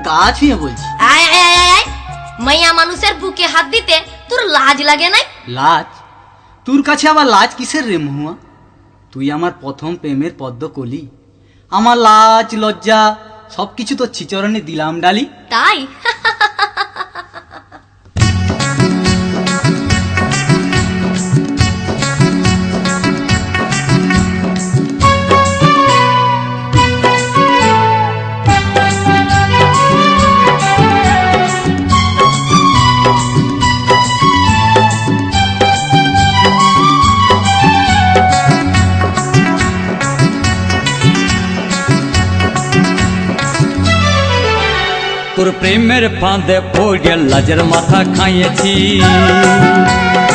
পা ছুঁয়ে বলছি। আয় আয় আয় আয়, মাইয়া মানুষের বুকে হাত দিতে তোর লাজ লাগে নাই? লাজ? তোর কাছে আবার লাজ কিসের রে মহুয়া? তুই আমার প্রথম প্রেমের পদ্ম কলি। আমার লাজ লজ্জা সবকিছু তোর চিচরণে দিলাম ডালি। তাই? তোর প্রেমের ফাঁদে পড়ে লাজের মাথা খাইয়েছি,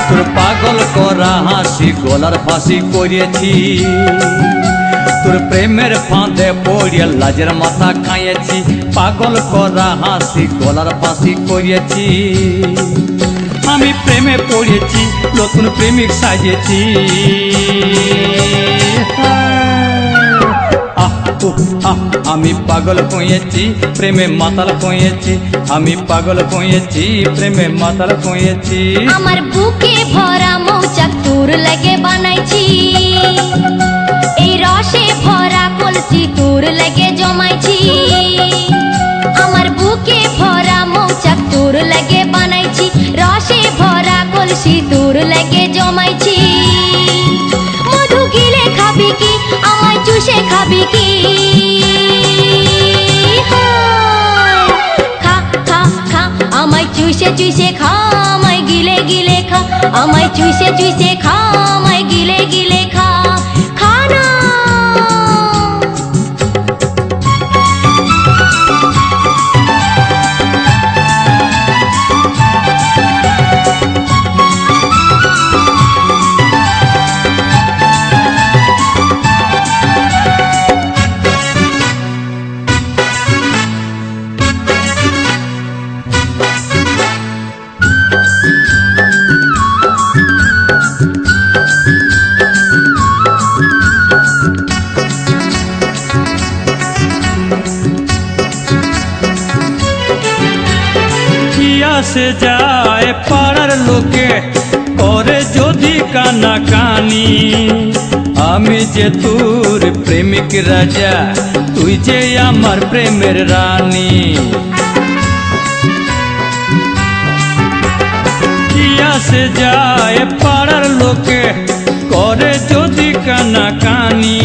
তোর পাগল করা হাসি গলার ফাঁসি করিয়েছি। তোর প্রেমের ফাঁদে পড়ে লাজের মাথা খাইয়েছি, পাগল করা হাসি গলার ফাঁসি করিয়েছি। আমি প্রেমে পড়েছি, নতুন প্রেমিক সাজিয়েছি। আমি পাগল হয়েছি, প্রেমে মাতাল হয়েছি। আমি পাগল হয়েছি, প্রেমে মাতাল হয়েছি। আমার বুকে ভরা মৌচাক তোর লাগে বানাইছি, এই রসে ভরা কলসি তোর লাগে জমাইছি। আমার বুকে ভরা মৌচাক তোর লাগে বানাইছি, রসে ভরা কলসি তোর লাগে জমাইছি। মধু গিলে খাবি কি, আমায় চুষে খাবি কি? খা খা খা, আমায় চুষে চুষে খা, আমায় গিলে গিলে খা। আমায় চুষে চুষে খা, আমায় গিলে গিলে খা। খা না। সে যায় পাড়ার লোকে করে যদি কানা কানি, আমি যে তোর প্রেমিক রাজা, তুই যে আমার প্রেমের রানী। সে যায় পাড়ার লোকে করে যদি কানা কানি,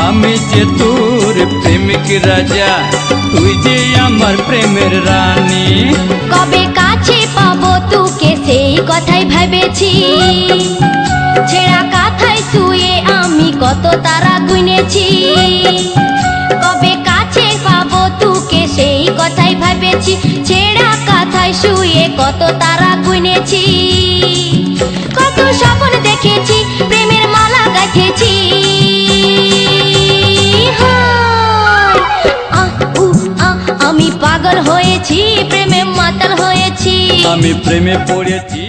আমি যে তোর প্রেমিক রাজা, তুই যে আমার প্রেমের রানী। কবে কাছে পাবো তোকে সেই কথাই ভেবেছি, ছেঁড়া কাঁথায় শুয়ে আমি কত তারা গুনেছি। কবে কাছে পাবো তোকে সেই কথাই ভেবেছি, ছেঁড়া কাঁথায় শুয়ে কত তারা গুনেছি। কত স্বপ্ন দেখেছি, প্রেমের মালা গাঁথেছি। আমি পাগল হয়েছি, প্রেমে মাতাল হয়েছি। আমি প্রেমে পড়েছি।